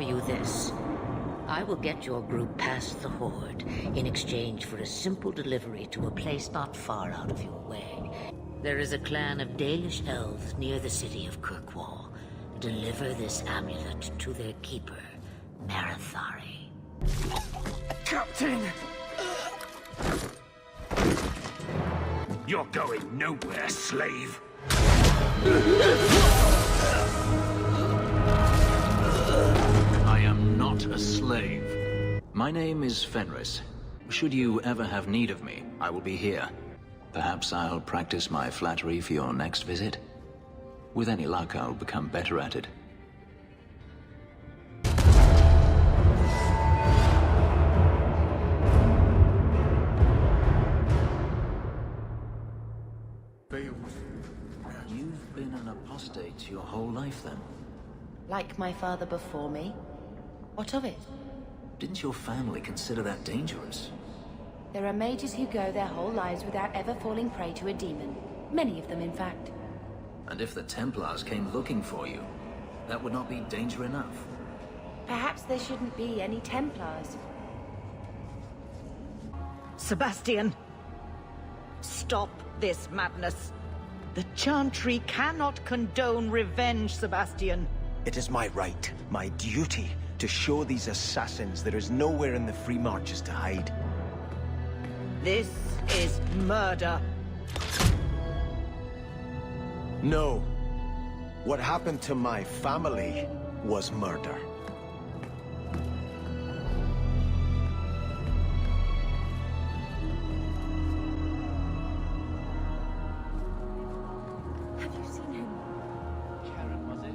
offer you this. I will get your group past the Horde in exchange for a simple delivery to a place not far out of your way. There is a clan of Dalish elves near the city of Kirkwall. Deliver this amulet to their keeper, Marathari. Captain! You're going nowhere, slave. I am not a slave. My name is Fenris. Should you ever have need of me, I will be here. Perhaps I'll practice my flattery for your next visit. With any luck, I'll become better at it. You've been an apostate your whole life, then? Like my father before me? What of it? Didn't your family consider that dangerous? There are mages who go their whole lives without ever falling prey to a demon. Many of them, in fact. And if the Templars came looking for you, that would not be danger enough. Perhaps there shouldn't be any Templars. Sebastian! Stop this madness. The Chantry cannot condone revenge, Sebastian. It is my right, my duty, to show these assassins there is nowhere in the Free Marches to hide. This is murder. No. What happened to my family was murder. Have you seen him? Karen, was it?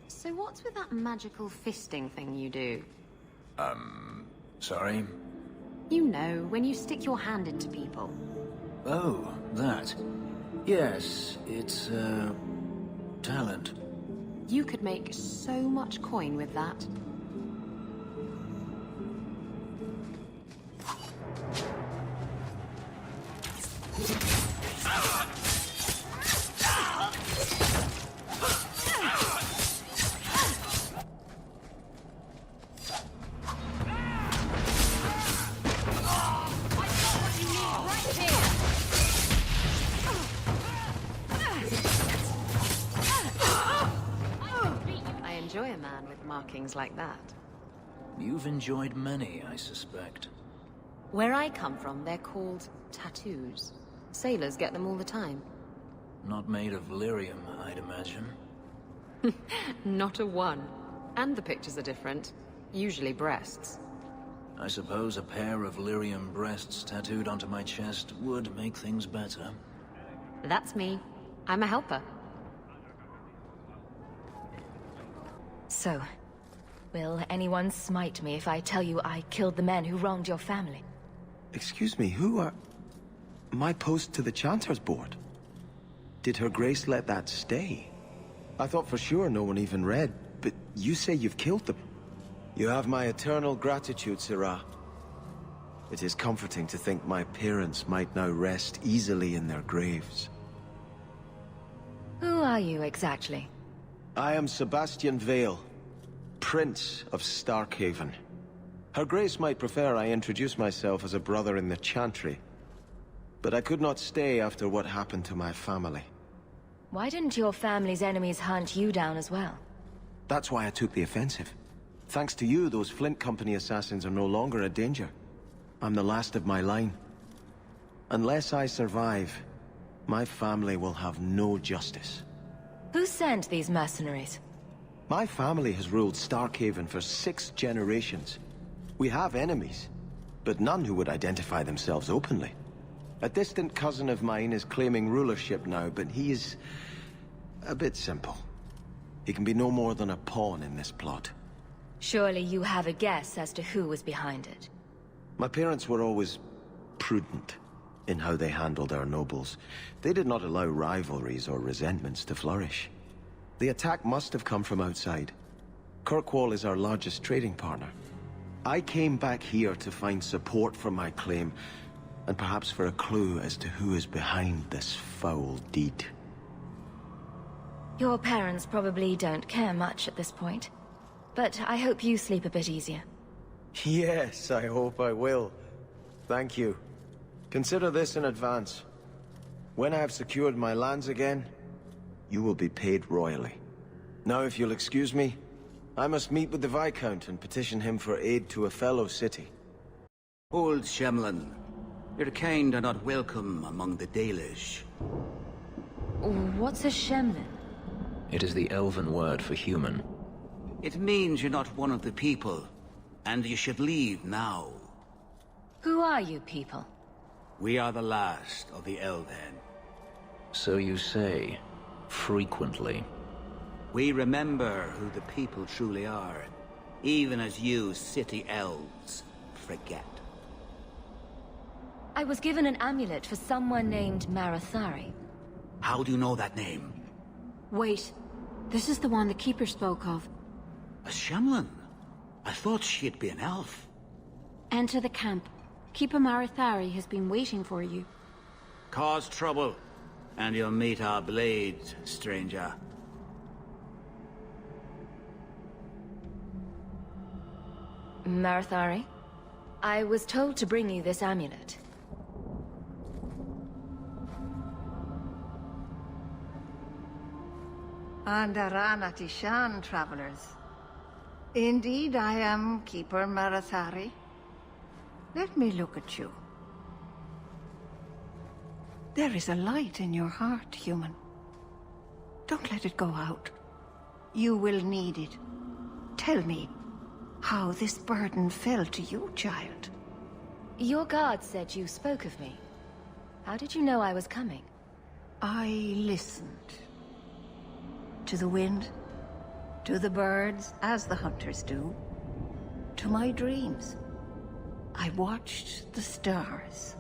So what's with that magical fisting thing you do? Sorry? You know, when you stick your hand into people. Oh, that. Yes, it's, talent. You could make so much coin with that. I enjoy a man with markings like that. You've enjoyed many, I suspect. Where I come from, they're called tattoos. Sailors get them all the time. Not made of lyrium, I'd imagine. Not a one. And the pictures are different. Usually breasts. I suppose a pair of lyrium breasts tattooed onto my chest would make things better. That's me. I'm a helper. So, will anyone smite me if I tell you I killed the men who wronged your family? Excuse me, who are... My post to the Chanter's board? Did Her Grace let that stay? I thought for sure no one even read, but you say you've killed them. You have my eternal gratitude, Sirrah. It is comforting to think my parents might now rest easily in their graves. Who are you exactly? I am Sebastian Vale, Prince of Starkhaven. Her Grace might prefer I introduce myself as a brother in the Chantry, but I could not stay after what happened to my family. Why didn't your family's enemies hunt you down as well? That's why I took the offensive. Thanks to you, those Flint Company assassins are no longer a danger. I'm the last of my line. Unless I survive, my family will have no justice. Who sent these mercenaries? My family has ruled Starkhaven for 6 generations. We have enemies, but none who would identify themselves openly. A distant cousin of mine is claiming rulership now, but he is a bit simple. He can be no more than a pawn in this plot. Surely you have a guess as to who was behind it. My parents were always prudent in how they handled our nobles. They did not allow rivalries or resentments to flourish. The attack must have come from outside. Kirkwall is our largest trading partner. I came back here to find support for my claim, and perhaps for a clue as to who is behind this foul deed. Your parents probably don't care much at this point, but I hope you sleep a bit easier. Yes, I hope I will. Thank you. Consider this in advance. When I have secured my lands again, you will be paid royally. Now, if you'll excuse me, I must meet with the Viscount and petition him for aid to a fellow city. Old Shemlin, your kind are not welcome among the Dalish. What's a Shemlin? It is the elven word for human. It means you're not one of the people, and you should leave now. Who are you people? We are the last of the Elven. So you say, frequently. We remember who the people truly are, even as you city elves forget. I was given an amulet for someone named Marathari. How do you know that name? Wait, this is the one the Keeper spoke of. A Shemlin? I thought she'd be an elf. Enter the camp. Keeper Marathari has been waiting for you. Cause trouble, and you'll meet our blades, stranger. Marathari, I was told to bring you this amulet. Andaranatishan, travelers. Indeed, I am Keeper Marathari. Let me look at you. There is a light in your heart, human. Don't let it go out. You will need it. Tell me how this burden fell to you, child. Your guard said you spoke of me. How did you know I was coming? I listened. To the wind, to the birds, as the hunters do, to my dreams. I watched the stars.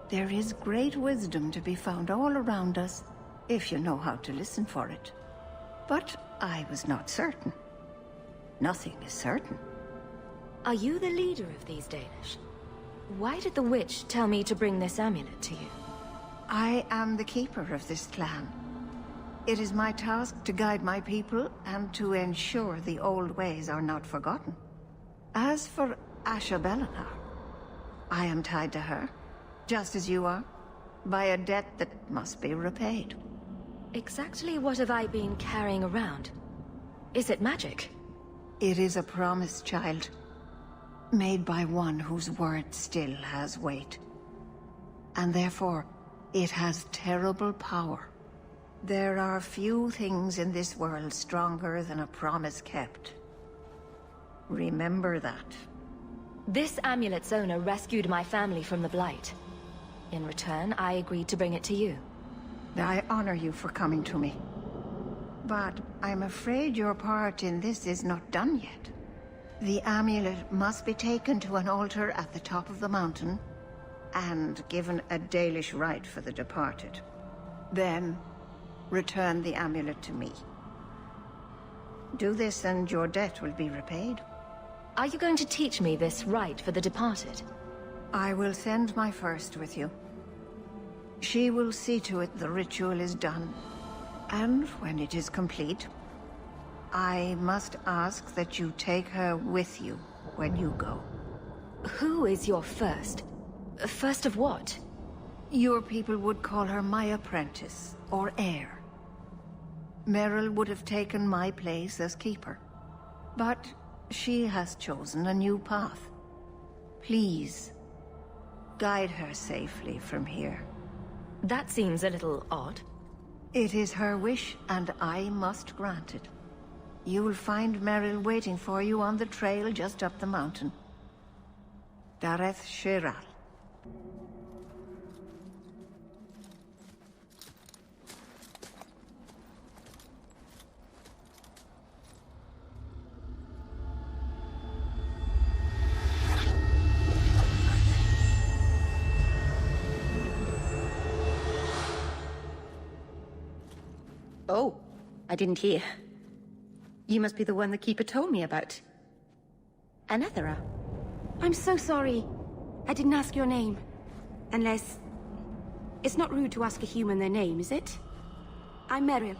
There is great wisdom to be found all around us, if you know how to listen for it. But I was not certain. Nothing is certain. Are you the leader of these Dalish? Why did the witch tell me to bring this amulet to you? I am the keeper of this clan. It is my task to guide my people and to ensure the old ways are not forgotten. As for Asha Bellinar, I am tied to her, just as you are, by a debt that must be repaid. Exactly what have I been carrying around? Is it magic? It is a promise, child, made by one whose word still has weight. And therefore, it has terrible power. There are few things in this world stronger than a promise kept. Remember that. This amulet's owner rescued my family from the Blight. In return, I agreed to bring it to you. I honor you for coming to me. But I'm afraid your part in this is not done yet. The amulet must be taken to an altar at the top of the mountain, and given a Dalish rite for the departed. Then, return the amulet to me. Do this and your debt will be repaid. Are you going to teach me this rite for the departed? I will send my first with you. She will see to it the ritual is done. And when it is complete, I must ask that you take her with you when you go. Who is your first? First of what? Your people would call her my apprentice, or heir. Meryl would have taken my place as keeper. But she has chosen a new path. Please, guide her safely from here. That seems a little odd. It is her wish, and I must grant it. You will find Meryl waiting for you on the trail just up the mountain. Dareth Shiral. Oh, I didn't hear. You must be the one the Keeper told me about. Anethera. I'm so sorry. I didn't ask your name. Unless... It's not rude to ask a human their name, is it? I'm Meryl,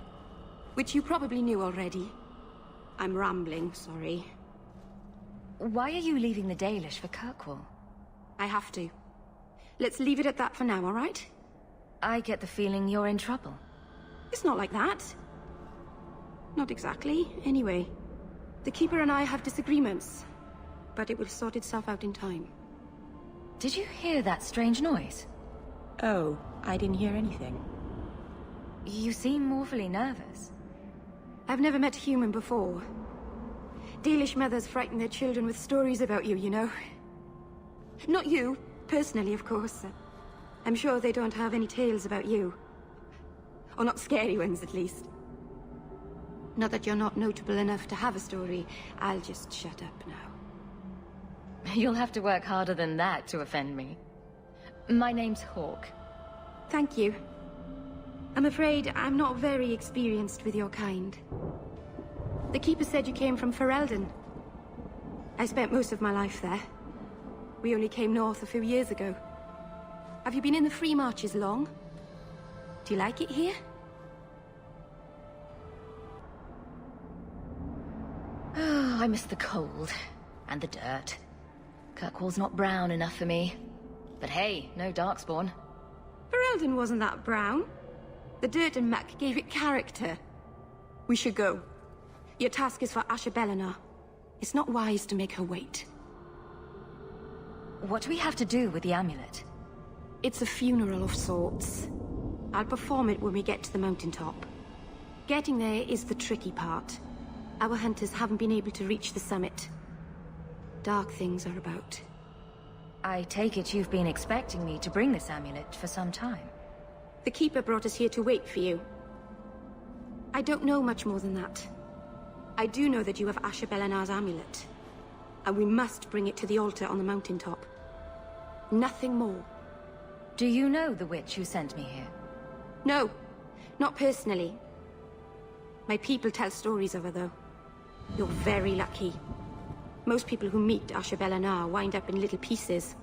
which you probably knew already. I'm rambling, sorry. Why are you leaving the Dalish for Kirkwall? I have to. Let's leave it at that for now, all right? I get the feeling you're in trouble. It's not like that. Not exactly, anyway. The Keeper and I have disagreements, but it will sort itself out in time. Did you hear that strange noise? Oh, I didn't hear anything. You seem awfully nervous. I've never met a human before. Dalish mothers frighten their children with stories about you, you know. Not you, personally, of course. I'm sure they don't have any tales about you. Or not scary ones, at least. Not that you're not notable enough to have a story. I'll just shut up now. You'll have to work harder than that to offend me. My name's Hawk. Thank you. I'm afraid I'm not very experienced with your kind. The Keeper said you came from Ferelden. I spent most of my life there. We only came north a few years ago. Have you been in the Free Marches long? Do you like it here? Oh, I miss the cold. And the dirt. Kirkwall's not brown enough for me. But hey, no Darkspawn. Ferelden wasn't that brown. The dirt and muck gave it character. We should go. Your task is for Asher Bellinar. It's not wise to make her wait. What do we have to do with the amulet? It's a funeral of sorts. I'll perform it when we get to the mountaintop. Getting there is the tricky part. Our hunters haven't been able to reach the summit. Dark things are about. I take it you've been expecting me to bring this amulet for some time. The Keeper brought us here to wait for you. I don't know much more than that. I do know that you have Asher Bellinar's amulet. And we must bring it to the altar on the mountaintop. Nothing more. Do you know the witch who sent me here? No, not personally. My people tell stories of her, though. You're very lucky. Most people who meet Asher Bellinar wind up in little pieces,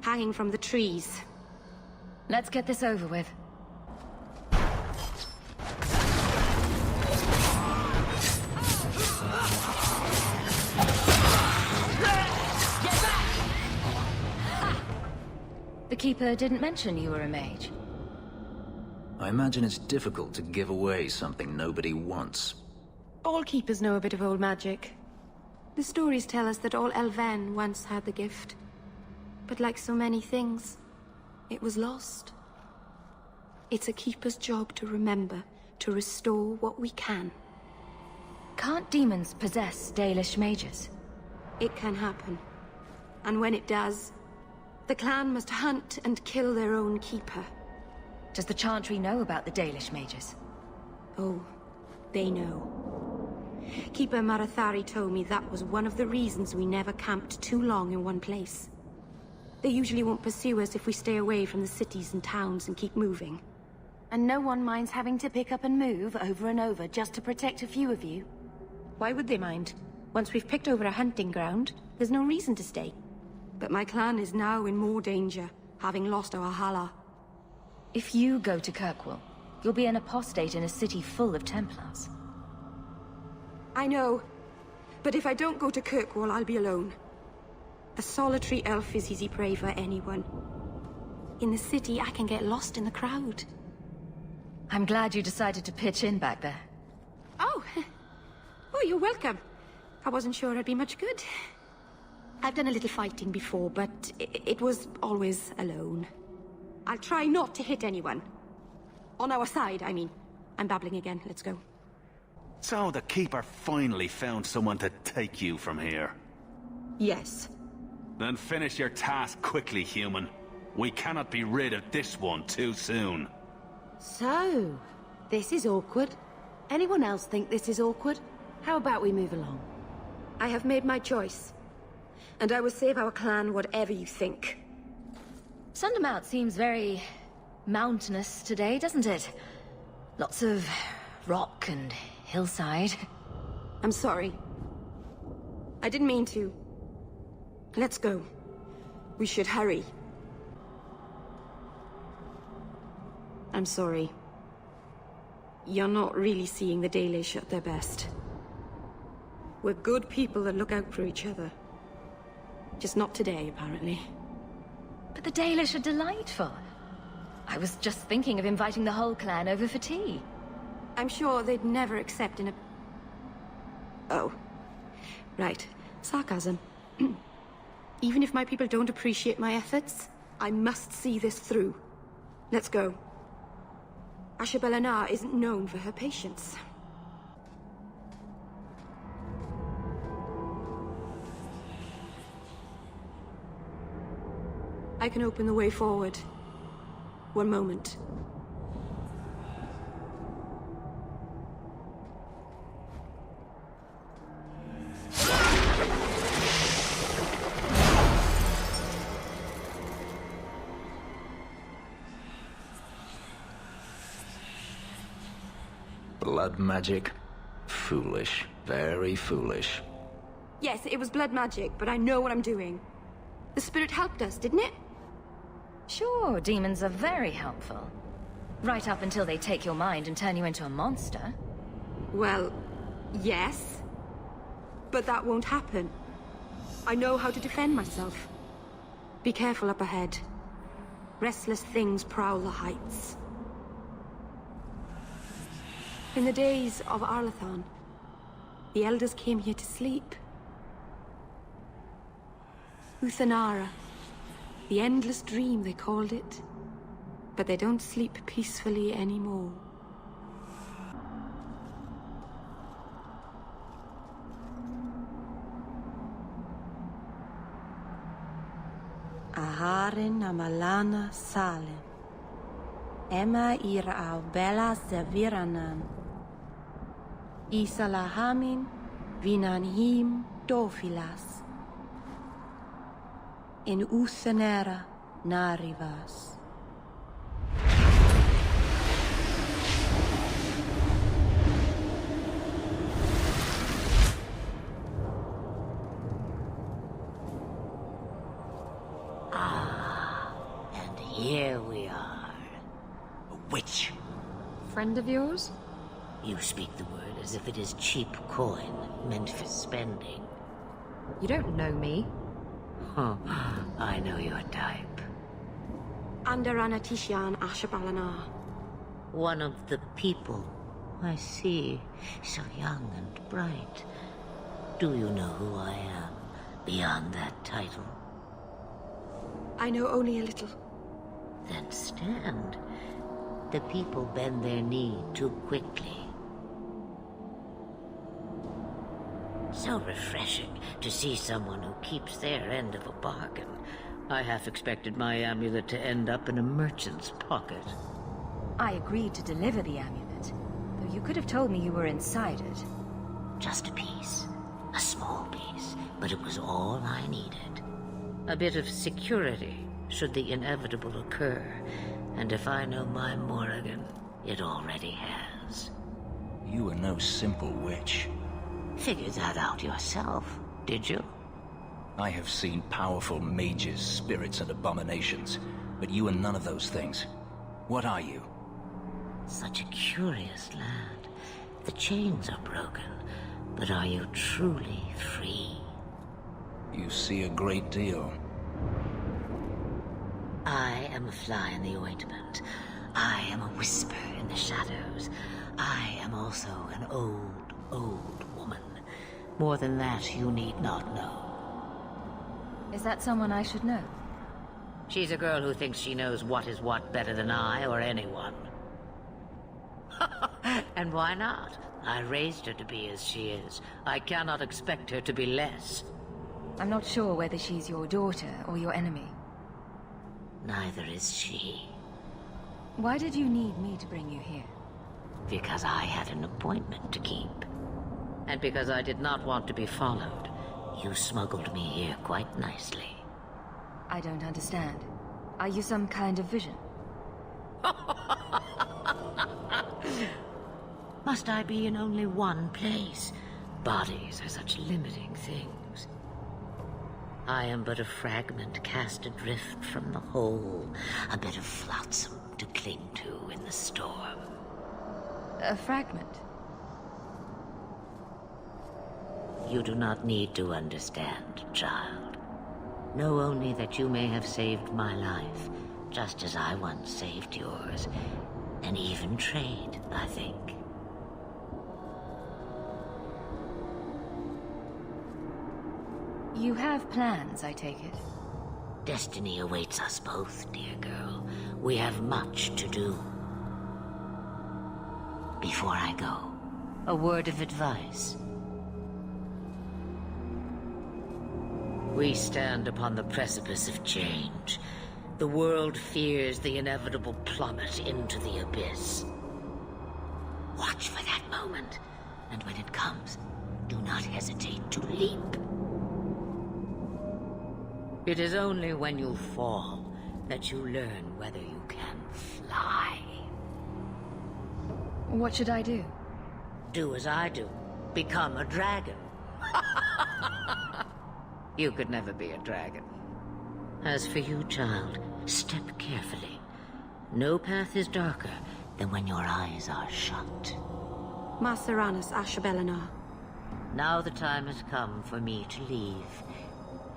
hanging from the trees. Let's get this over with. The Keeper didn't mention you were a mage. I imagine it's difficult to give away something nobody wants. All Keepers know a bit of old magic. The stories tell us that all Elven once had the gift. But like so many things, it was lost. It's a Keeper's job to remember, to restore what we can. Can't demons possess Dalish mages? It can happen. And when it does, the clan must hunt and kill their own Keeper. Does the Chantry know about the Dalish mages? Oh, they know. Keeper Marathari told me that was one of the reasons we never camped too long in one place. They usually won't pursue us if we stay away from the cities and towns and keep moving. And no one minds having to pick up and move over and over just to protect a few of you. Why would they mind? Once we've picked over a hunting ground, there's no reason to stay. But my clan is now in more danger, having lost our Hala. If you go to Kirkwall, you'll be an apostate in a city full of Templars. I know. But if I don't go to Kirkwall, I'll be alone. A solitary elf is easy prey for anyone. In the city, I can get lost in the crowd. I'm glad you decided to pitch in back there. Oh! Oh, you're welcome. I wasn't sure I'd be much good. I've done a little fighting before, but it was always alone. I'll try not to hit anyone. On our side, I mean. I'm babbling again. Let's go. So the Keeper finally found someone to take you from here. Yes. Then finish your task quickly, human. We cannot be rid of this one too soon. So, this is awkward. Anyone else think this is awkward? How about we move along? I have made my choice. And I will save our clan whatever you think. Sundermount seems very mountainous today, doesn't it? Lots of rock and hillside. I'm sorry. I didn't mean to. Let's go. We should hurry. I'm sorry. You're not really seeing the Dalish at their best. We're good people that look out for each other. Just not today, apparently. But the Dalish are delightful. I was just thinking of inviting the whole clan over for tea. I'm sure they'd never accept in a... Oh. Right. Sarcasm. Even if my people don't appreciate my efforts, I must see this through. Let's go. Ashabelana isn't known for her patience. I can open the way forward. One moment. Blood magic? Foolish. Very foolish. Yes, it was blood magic, but I know what I'm doing. The spirit helped us, didn't it? Sure, demons are very helpful. Right up until they take your mind and turn you into a monster. Well, yes. But that won't happen. I know how to defend myself. Be careful up ahead. Restless things prowl the heights. In the days of Arlathan, the elders came here to sleep. Uthanara. The endless dream, they called it. But they don't sleep peacefully anymore. Aharin amalana salen. Emma ira au bella seviranan. Isalahamin vinanhim dofilas. In Uthanera narivas. And here we are. A witch. Friend of yours? You speak the word as if it is cheap coin meant for spending. You don't know me. Huh. I know your type. Andarana Tishan Ashabalana. One of the people. I see. So young and bright. Do you know who I am, beyond that title? I know only a little. Then stand. The people bend their knee too quickly. So refreshing to see someone who keeps their end of a bargain. I half expected my amulet to end up in a merchant's pocket. I agreed to deliver the amulet, though you could have told me you were inside it. Just a piece. A small piece, but it was all I needed. A bit of security, should the inevitable occur. And if I know my Morrigan, it already has. You are no simple witch. Figure that out yourself, did you? I have seen powerful mages, spirits, and abominations, but you are none of those things. What are you? Such a curious land. The chains are broken, but are you truly free? You see a great deal. I am a fly in the ointment. I am a whisper in the shadows. I am also an old, old woman. More than that, you need not know. Is that someone I should know? She's a girl who thinks she knows what is what better than I or anyone. And why not? I raised her to be as she is. I cannot expect her to be less. I'm not sure whether she's your daughter or your enemy. Neither is she. Why did you need me to bring you here? Because I had an appointment to keep. And because I did not want to be followed, you smuggled me here quite nicely. I don't understand. Are you some kind of vision? Must I be in only one place? Bodies are such limiting things. I am but a fragment cast adrift from the whole, a bit of flotsam to cling to in the storm. A fragment? You do not need to understand, child. Know only that you may have saved my life, just as I once saved yours. An even trade, I think. You have plans, I take it? Destiny awaits us both, dear girl. We have much to do. Before I go, a word of advice. We stand upon the precipice of change. The world fears the inevitable plummet into the abyss. Watch for that moment, and when it comes, do not hesitate to leap. It is only when you fall that you learn whether you can fly. What should I do? Do as I do. Become a dragon. You could never be a dragon. As for you, child, step carefully. No path is darker than when your eyes are shut. Maceranus Ashabelinar. Now the time has come for me to leave.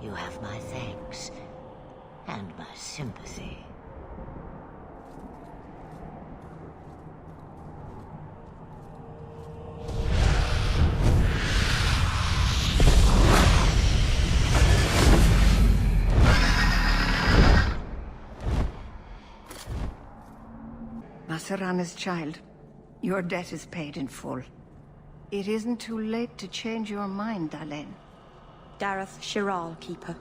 You have my thanks and my sympathy. Maceranus, child, your debt is paid in full. It isn't too late to change your mind, Dalen. Dareth Shiral, Keeper.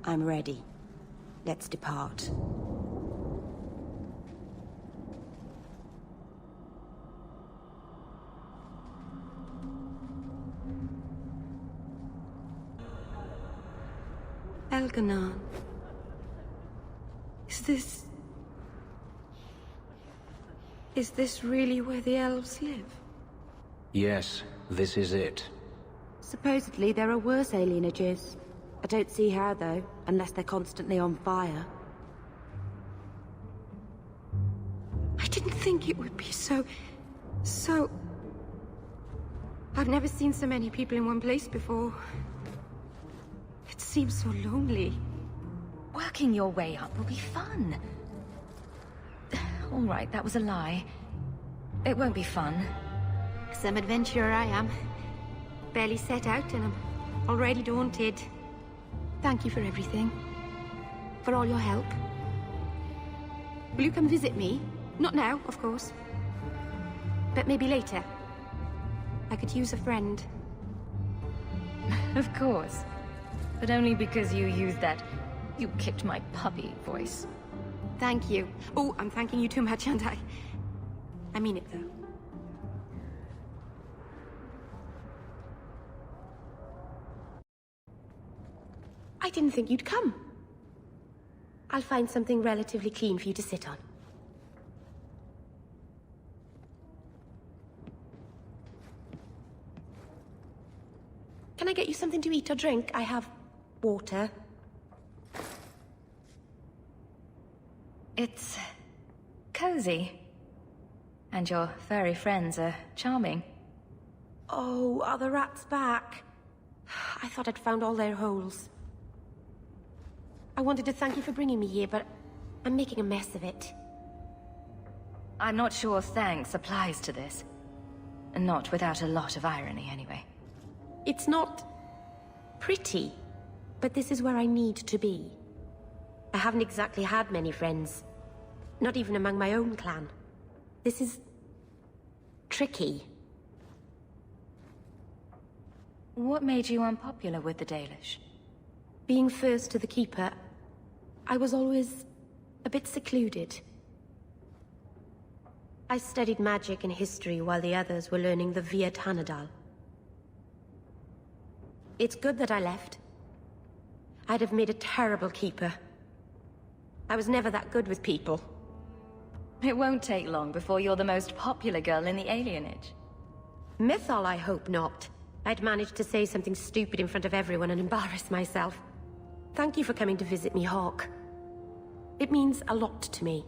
I'm ready. Let's depart. Elganon. Is this really where the elves live? Yes, this is it. Supposedly there are worse alienages. I don't see how, though, unless they're constantly on fire. I didn't think it would be so... I've never seen so many people in one place before. It seems so lonely. Working your way up will be fun. All right, that was a lie. It won't be fun. Some adventurer I am. Barely set out and I'm already daunted. Thank you for everything. For all your help. Will you come visit me? Not now, of course. But maybe later. I could use a friend. Of course. But only because you used that "you kicked my puppy" voice. Thank you. Oh, I'm thanking you too much, aren't I? I mean it, though. I didn't think you'd come. I'll find something relatively clean for you to sit on. Can I get you something to eat or drink? I have water. It's cozy. And your furry friends are charming. Oh, are the rats back? I thought I'd found all their holes. I wanted to thank you for bringing me here, but I'm making a mess of it. I'm not sure thanks applies to this. Not without a lot of irony, anyway. It's not pretty, but this is where I need to be. I haven't exactly had many friends. Not even among my own clan. This is... tricky. What made you unpopular with the Dalish? Being first to the Keeper, I was always a bit secluded. I studied magic and history while the others were learning the Via Tanadal. It's good that I left. I'd have made a terrible Keeper. I was never that good with people. It won't take long before you're the most popular girl in the alienage. Mythol, I hope not. I'd managed to say something stupid in front of everyone and embarrass myself. Thank you for coming to visit me, Hawk. It means a lot to me.